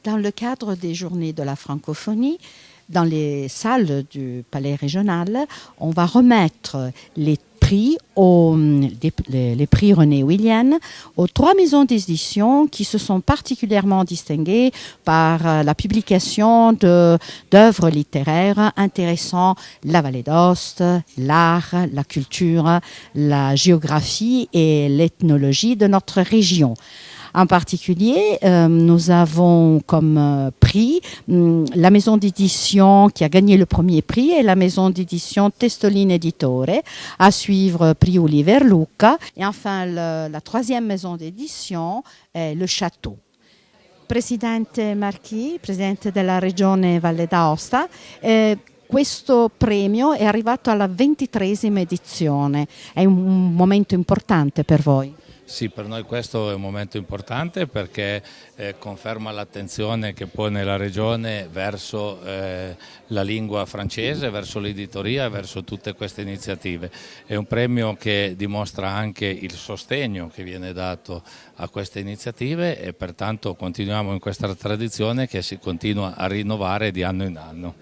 Dans le cadre des journées de la francophonie, dans les salles du Palais régional, on va remettre les prix, les prix René Willian aux 3 maisons d'édition qui se sont particulièrement distinguées par la publication d'œuvres littéraires intéressant la vallée d'Aoste, l'art, la culture, la géographie et l'ethnologie de notre région. En particulier, nous avons comme prix la maison d'édition qui a gagné le premier prix est la maison d'édition Testolin Editore, à suivre prix Oliver Lucca. Et enfin, la troisième maison d'édition est Le Château. Presidente Marchi, Presidente della Regione Valle d'Aosta, questo premio è arrivato alla 23esima edizione. È un momento importante per voi? Sì, per noi questo è un momento importante perché conferma l'attenzione che pone la Regione verso la lingua francese, verso l'editoria e verso tutte queste iniziative. È un premio che dimostra anche il sostegno che viene dato a queste iniziative e pertanto continuiamo in questa tradizione che si continua a rinnovare di anno in anno.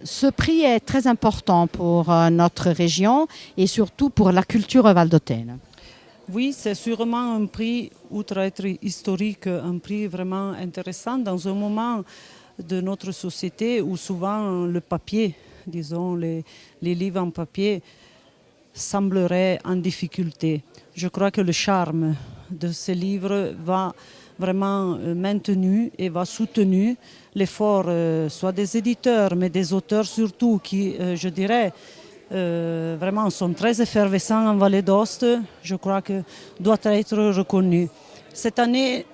Ce prix est très important pour notre région et surtout pour la culture valdôtaine. Oui, c'est sûrement un prix, outre être historique, un prix vraiment intéressant dans un moment de notre société où souvent le papier, disons les livres en papier, sembleraient en difficulté. Je crois que le charme de ces livres va vraiment maintenu et va soutenu l'effort soit des éditeurs mais des auteurs surtout qui, je dirais, vraiment sont très effervescents en Vallée d'Aoste, je crois que doit être reconnu. Cette année,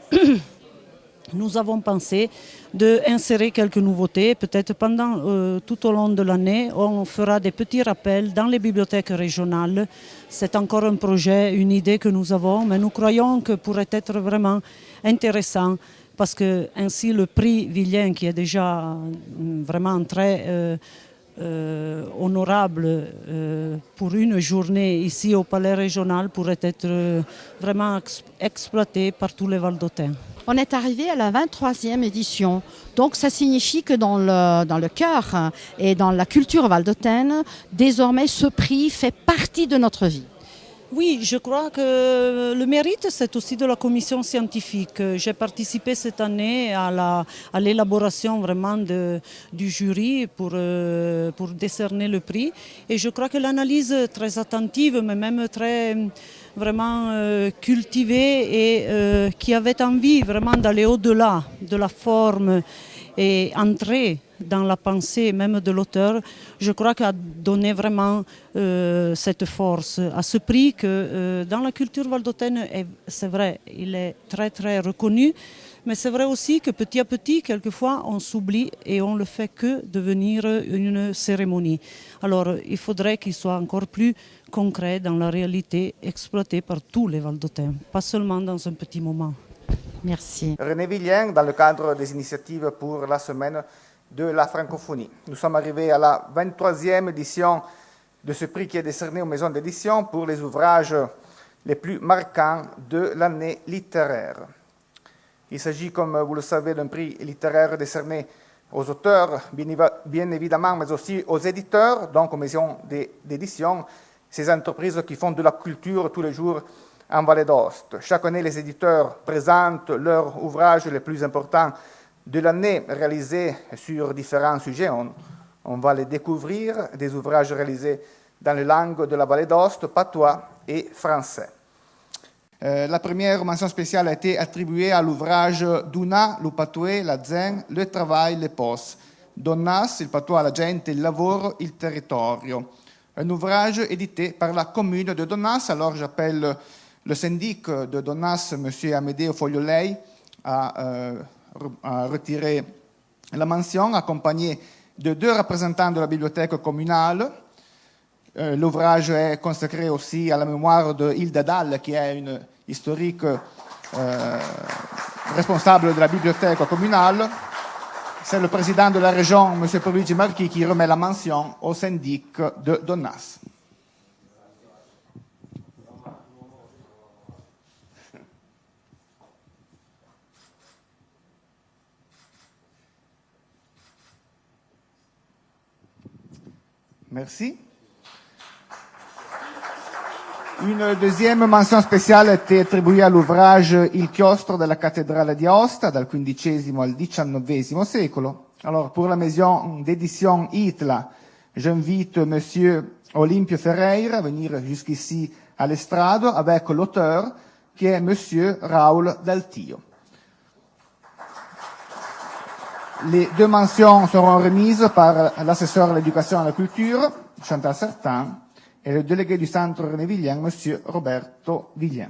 nous avons pensé d'insérer quelques nouveautés. Peut-être pendant tout au long de l'année, on fera des petits rappels dans les bibliothèques régionales. C'est encore un projet, une idée que nous avons, mais nous croyons que pourrait être vraiment intéressant parce que ainsi le prix Villien, qui est déjà vraiment très honorable pour une journée ici au Palais régional pourrait être vraiment exploité par tous les Valdôtains. On est arrivé à la 23e édition. Donc ça signifie que dans le cœur et dans la culture valdôtaine, désormais ce prix fait partie de notre vie. Oui, je crois que le mérite, c'est aussi de la commission scientifique. J'ai participé cette année à l'élaboration vraiment du jury pour décerner le prix. Et je crois que l'analyse très attentive, mais même très vraiment cultivée et qui avait envie vraiment d'aller au-delà de la forme et entrer dans la pensée même de l'auteur, je crois qu'a donné vraiment cette force à ce prix que dans la culture valdôtaine, c'est vrai, il est très très reconnu, mais c'est vrai aussi que petit à petit, quelquefois, on s'oublie et on le fait que devenir une cérémonie. Alors il faudrait qu'il soit encore plus concret dans la réalité exploitée par tous les Valdôtains, pas seulement dans un petit moment. Merci. René Villien, dans le cadre des initiatives pour la semaine de la francophonie. Nous sommes arrivés à la 23e édition de ce prix qui est décerné aux maisons d'édition pour les ouvrages les plus marquants de l'année littéraire. Il s'agit, comme vous le savez, d'un prix littéraire décerné aux auteurs, bien évidemment, mais aussi aux éditeurs, donc aux maisons d'édition, ces entreprises qui font de la culture tous les jours en Vallée d'Aoste. Chaque année, les éditeurs présentent leurs ouvrages les plus importants de l'année réalisés sur différents sujets. On va les découvrir, des ouvrages réalisés dans les langues de la Vallée d'Aoste, patois et français. La première mention spéciale a été attribuée à l'ouvrage Duna, le patois, la zen, le travail, le pos. Donnas, il patois, la gente, il lavoro, il territorio. Un ouvrage édité par la commune de Donnas. Alors j'appelle le syndic de Donnas, M. Amedeo Fogliolei, à retirer la mention, accompagné de 2 représentants de la bibliothèque communale. L'ouvrage est consacré aussi à la mémoire de Hilda Dahl, qui est une historique responsable de la bibliothèque communale. C'est le président de la région, M. Pierluigi Marchi, qui remet la mention au syndic de Donnas. Merci. Une deuxième mention spéciale était attribuée à l'ouvrage Il chiostro della cattedrale di Aosta, dal XV al XIX secolo. Alors, pour la maison d'édition ITLA, j'invite Monsieur Olimpio Ferreira à venir jusqu'ici à l'estrade avec l'auteur qui est Monsieur Raoul Daltio. Les deux mentions seront remises par l'assesseur à l'éducation et à la culture, Chantal Certain, et le délégué du centre René Villien, Monsieur Roberto Villien.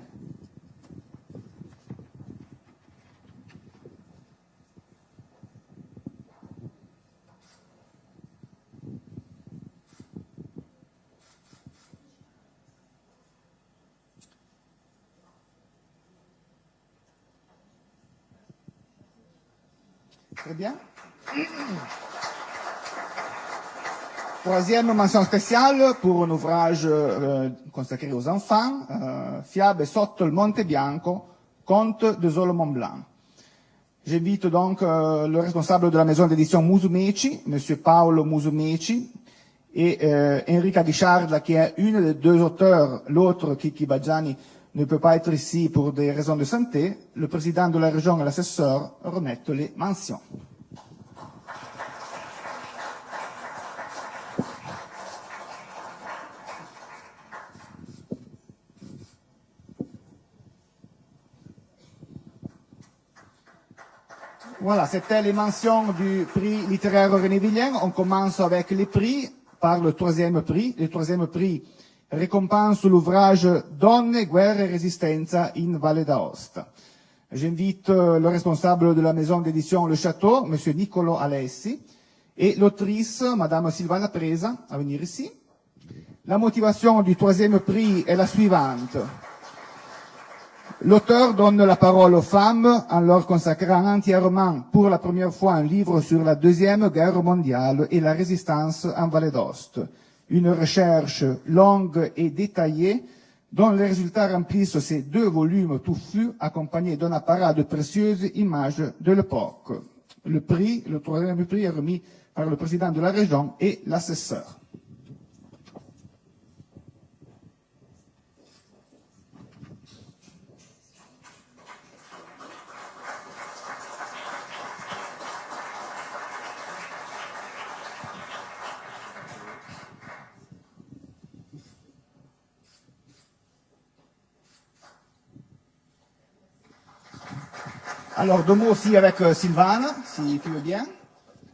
Très bien. Troisième mention spéciale pour un ouvrage consacré aux enfants, Fiabe sotto il Monte Bianco, conte de Solomon Blanc. J'invite donc le responsable de la maison d'édition Musumeci, Monsieur Paolo Musumeci, et Enrica Guicharda, qui est une des deux auteurs, l'autre Kiki Baggiani ne peut pas être ici pour des raisons de santé, le président de la région et l'assesseur remettent les mentions. Voilà, c'était les mentions du prix littéraire René Villien. On commence avec les prix par le troisième prix. Le troisième prix récompense l'ouvrage Donne, guerra e resistenza in Valle d'Aosta. J'invite le responsable de la maison d'édition Le Château, Monsieur Niccolò Alessi, et l'autrice, Madame Silvana Presa, à venir ici. La motivation du troisième prix est la suivante. L'auteur donne la parole aux femmes en leur consacrant entièrement pour la première fois un livre sur la Deuxième Guerre mondiale et la résistance en Valle d'Aoste. Une recherche longue et détaillée dont les résultats remplissent ces deux volumes touffus accompagnés d'un apparat de précieuses images de l'époque. Le troisième prix est remis par le président de la région et l'assesseur. Alors, deux mots aussi avec Sylvana, si tu veux bien.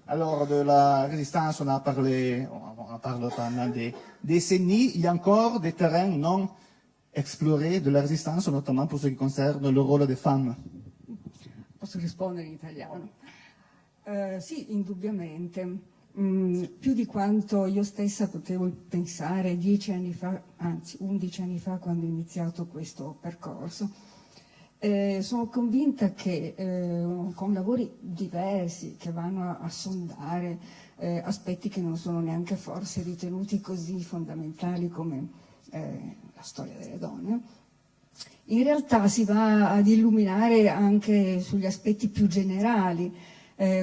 Alors, de la résistance, on parle pendant des décennies. Il y a encore des terrains non explorés de la résistance, notamment pour ce qui concerne le rôle des femmes. Posso rispondere in italiano? Sì, indubbiamente. Più di quanto io stessa potevo pensare 10 anni fa, anzi 11 anni fa, quando ho iniziato questo percorso. Sono convinta che con lavori diversi che vanno a sondare aspetti che non sono neanche forse ritenuti così fondamentali come la storia delle donne, in realtà si va ad illuminare anche sugli aspetti più generali,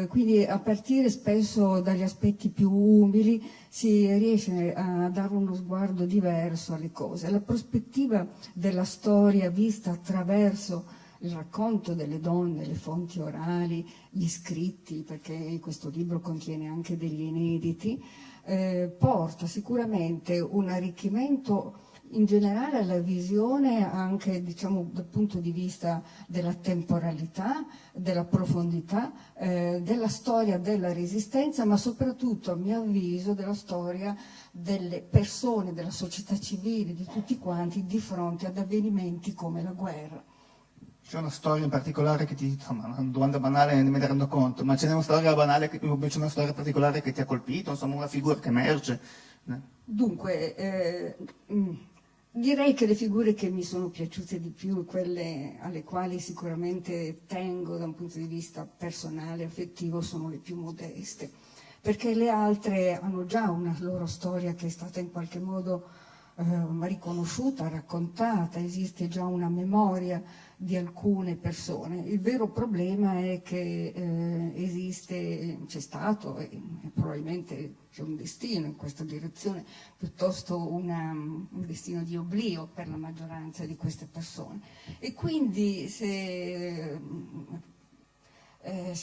quindi a partire spesso dagli aspetti più umili si riesce a dare uno sguardo diverso alle cose. La prospettiva della storia vista attraverso il racconto delle donne, le fonti orali, gli scritti, perché questo libro contiene anche degli inediti, porta sicuramente un arricchimento in generale alla visione anche, diciamo, dal punto di vista della temporalità, della profondità, della storia della resistenza, ma soprattutto, a mio avviso, della storia delle persone, della società civile, di tutti quanti, di fronte ad avvenimenti come la guerra. C'è una storia in particolare che ti, insomma, una domanda banale, ne me ne rendo conto, ma c'è una storia banale, c'è una storia particolare che ti ha colpito, insomma, una figura che emerge? Dunque, direi che le figure che mi sono piaciute di più, quelle alle quali sicuramente tengo da un punto di vista personale, affettivo, sono le più modeste, perché le altre hanno già una loro storia che è stata in qualche modo riconosciuta, raccontata, esiste già una memoria di alcune persone. Il vero problema è che c'è stato e probabilmente c'è un destino in questa direzione, piuttosto un destino di oblio per la maggioranza di queste persone. E quindi se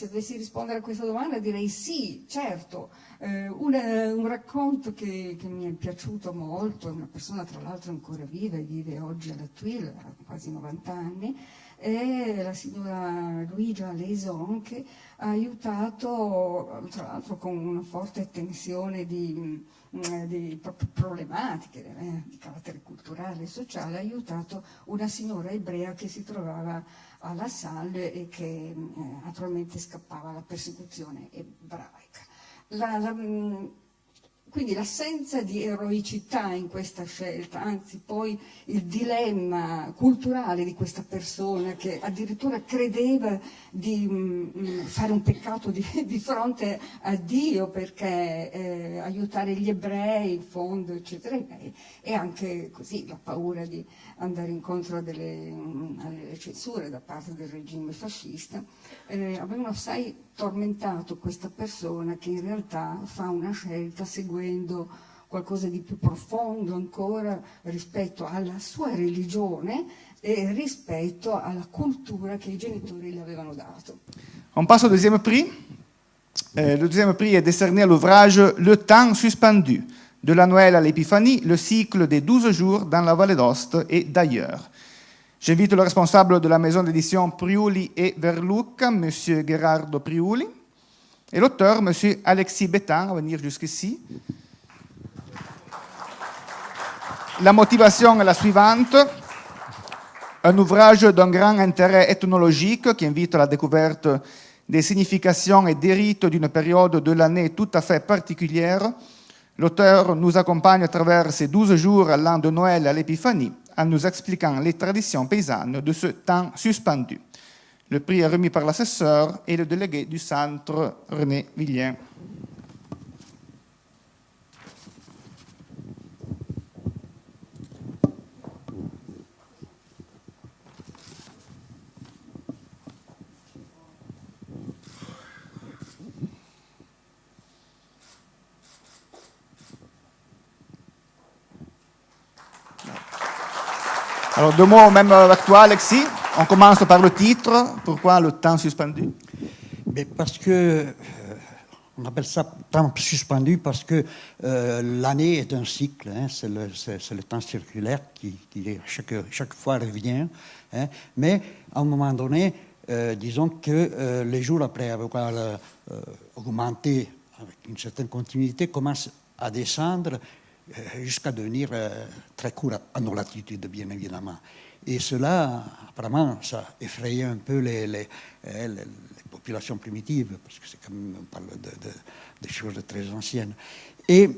dovessi rispondere a questa domanda direi sì, certo. Un racconto che mi è piaciuto molto, è una persona tra l'altro ancora viva e vive oggi alla Tuile, ha quasi 90 anni, è la signora Luigia Leison, che ha aiutato, tra l'altro con una forte tensione di proprio problematiche di carattere culturale e sociale, ha aiutato una signora ebrea che si trovava alla Salle e che naturalmente scappava alla persecuzione ebraica. Quindi l'assenza di eroicità in questa scelta, anzi poi il dilemma culturale di questa persona che addirittura credeva di fare un peccato di fronte a Dio perché aiutare gli ebrei in fondo, eccetera, e anche così la paura di andare incontro alle censure da parte del regime fascista, avevano assai tormentato questa persona che in realtà fa una scelta seguendo qualcosa di più profondo ancora rispetto alla sua religione e rispetto alla cultura che i genitori le avevano dato. On passe au deuxième prix. Le deuxième prix est décerné à l'ouvrage Le temps suspendu, de la Noël à l'Épiphanie, le cycle des 12 jours dans la vallée d'Aoste et d'ailleurs. J'invite le responsable de la maison d'édition Priuli et Verlucca, M. Gerardo Priuli, et l'auteur, M. Alexis Bétan, à venir jusqu'ici. La motivation est la suivante. Un ouvrage d'un grand intérêt ethnologique qui invite à la découverte des significations et des rites d'une période de l'année tout à fait particulière. L'auteur nous accompagne à travers ces 12 jours allant de Noël à l'Épiphanie en nous expliquant les traditions paysannes de ce temps suspendu. Le prix est remis par l'assesseur et le délégué du centre, René Villien. Alors, deux mots même avec toi, Alexis. On commence par le titre. Pourquoi le temps suspendu? Mais parce que, on appelle ça temps suspendu parce que l'année est un cycle, hein, c'est le temps circulaire qui chaque fois revient. Hein, mais à un moment donné, disons que les jours après avoir augmenté avec une certaine continuité commencent à descendre jusqu'à devenir très court à nos latitudes, bien évidemment. Et cela, apparemment, ça effrayait un peu les populations primitives, parce que c'est quand même, on parle de choses très anciennes. Et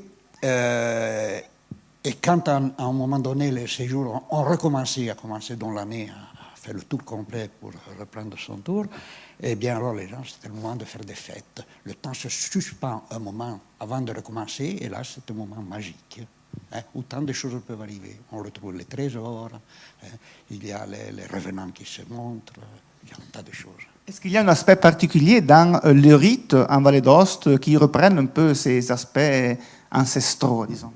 quand à un moment donné, les séjours ont recommencé, à commencer dans l'année, à faire le tour complet pour reprendre son tour, eh bien alors les gens, c'était le moment de faire des fêtes. Le temps se suspend un moment avant de recommencer, et là c'est un moment magique. Hein, où tant de choses peuvent arriver. On retrouve les trésors, il y a les revenants qui se montrent, il y a un tas de choses. Est-ce qu'il y a un aspect particulier dans le rite en Vallée d'Aoste qui reprenne un peu ces aspects ancestraux, disons?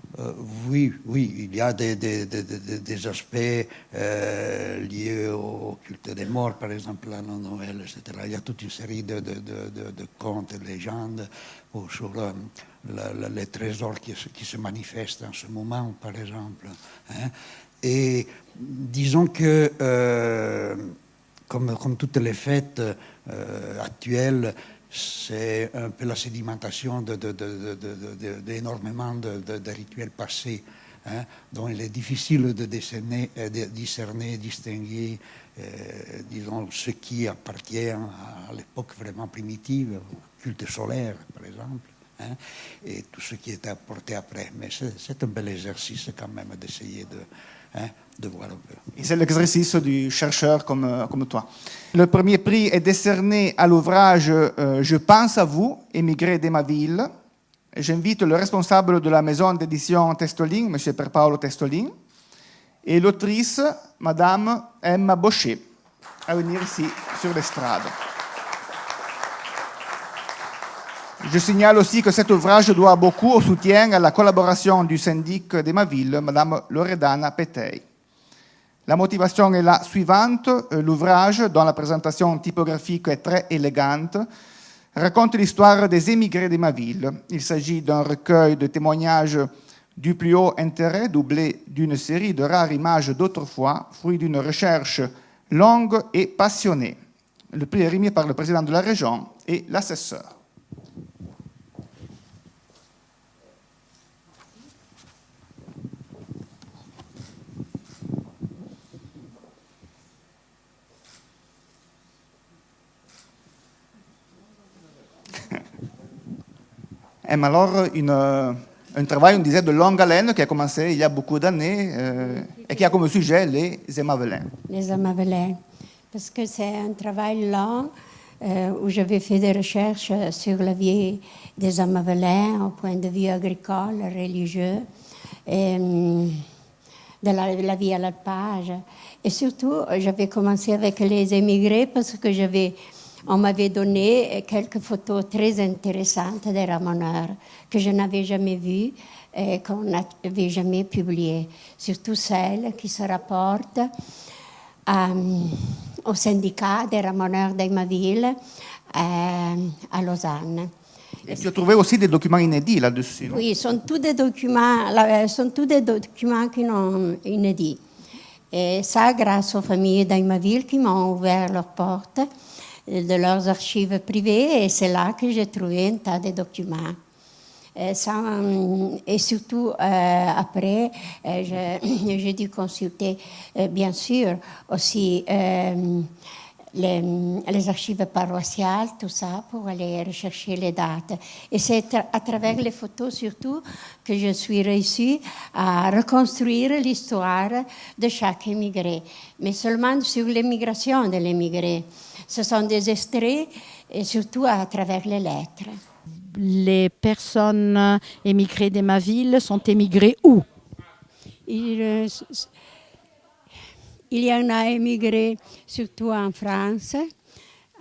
Oui, il y a des aspects liés au culte des morts, par exemple, à Noël, etc. Il y a toute une série de contes, de légendes sur les trésors qui se manifestent en ce moment, par exemple. Hein. Et disons que, comme toutes les fêtes actuelles, c'est un peu la sédimentation d'énormément de rituels passés, hein, dont il est difficile de discerner, distinguer, disons, ce qui appartient à l'époque vraiment primitive, au culte solaire, par exemple, hein, et tout ce qui est apporté après. Mais c'est un bel exercice quand même d'essayer de voir un peu. Et c'est l'exercice du chercheur comme toi. Le premier prix est décerné à l'ouvrage Je pense à vous, émigré de ma ville, j'invite le responsable de la maison d'édition Testoling, M. Pierpaolo Testoling, et l'autrice, Madame Emma Bochet, à venir ici sur l'estrade. Je signale aussi que cet ouvrage doit beaucoup au soutien et à la collaboration du syndic de ma ville, Madame Loredana Petei. La motivation est la suivante. L'ouvrage, dont la présentation typographique est très élégante, raconte l'histoire des émigrés de ma ville. Il s'agit d'un recueil de témoignages du plus haut intérêt, doublé d'une série de rares images d'autrefois, fruit d'une recherche longue et passionnée. Le prix est remis par le président de la région et l'assesseur. Alors, un travail, on disait, de longue haleine qui a commencé il y a beaucoup d'années et qui a comme sujet les Émavelins. Les Émavelins, parce que c'est un travail long où j'avais fait des recherches sur la vie des Émavelins au point de vue agricole, religieux, et de la vie à l'alpage. Et surtout, j'avais commencé avec les émigrés parce que on m'avait donné quelques photos très intéressantes des ramoneurs que je n'avais jamais vues et qu'on n'avait jamais publiées, surtout celles qui se rapportent au syndicat des ramoneurs de ma ville à Lausanne. Et tu as trouvé aussi des documents inédits là-dessus, non? Oui, sont tous des documents qui sont inédits. Et ça, grâce aux familles de ma ville qui m'ont ouvert leurs portes de leurs archives privées, et c'est là que j'ai trouvé un tas de documents. Et surtout, après, j'ai dû consulter, bien sûr, aussi les archives paroissiales, tout ça, pour aller rechercher les dates. Et c'est à travers les photos, surtout, que je suis réussie à reconstruire l'histoire de chaque émigré, mais seulement sur l'émigration de l'émigré. Ce sont des extraits, et surtout à travers les lettres. Les personnes émigrées de ma ville sont émigrées où? Il y en a émigré surtout en France,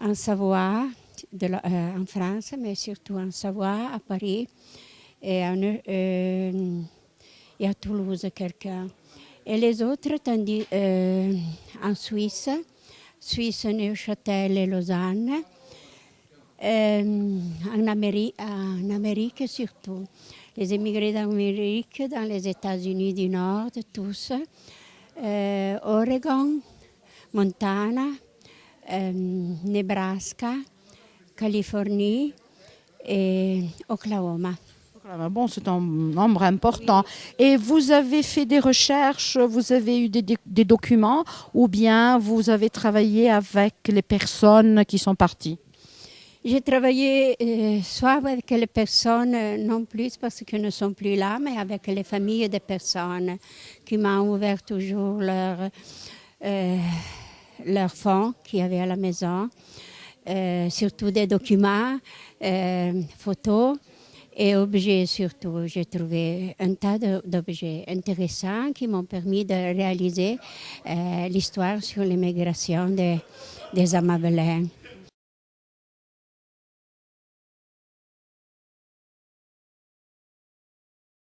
en Savoie, en France, mais surtout en Savoie, à Paris et à Toulouse quelqu'un. Et les autres, tandis en Suisse, Neuchâtel et Lausanne, en Amérique surtout. Les émigrés d'Amérique, dans les États-Unis du Nord, tous. Oregon, Montana, Nebraska, Californie et Oklahoma. Bon, c'est un nombre important. Et vous avez fait des recherches, vous avez eu des documents, ou bien vous avez travaillé avec les personnes qui sont parties? J'ai travaillé soit avec les personnes, non plus parce qu'elles ne sont plus là, mais avec les familles des personnes qui m'ont ouvert toujours leur fonds qu'il y avait à la maison, surtout des documents, photos et objets surtout. J'ai trouvé un tas d'objets intéressants qui m'ont permis de réaliser l'histoire sur l'immigration des Émavelins.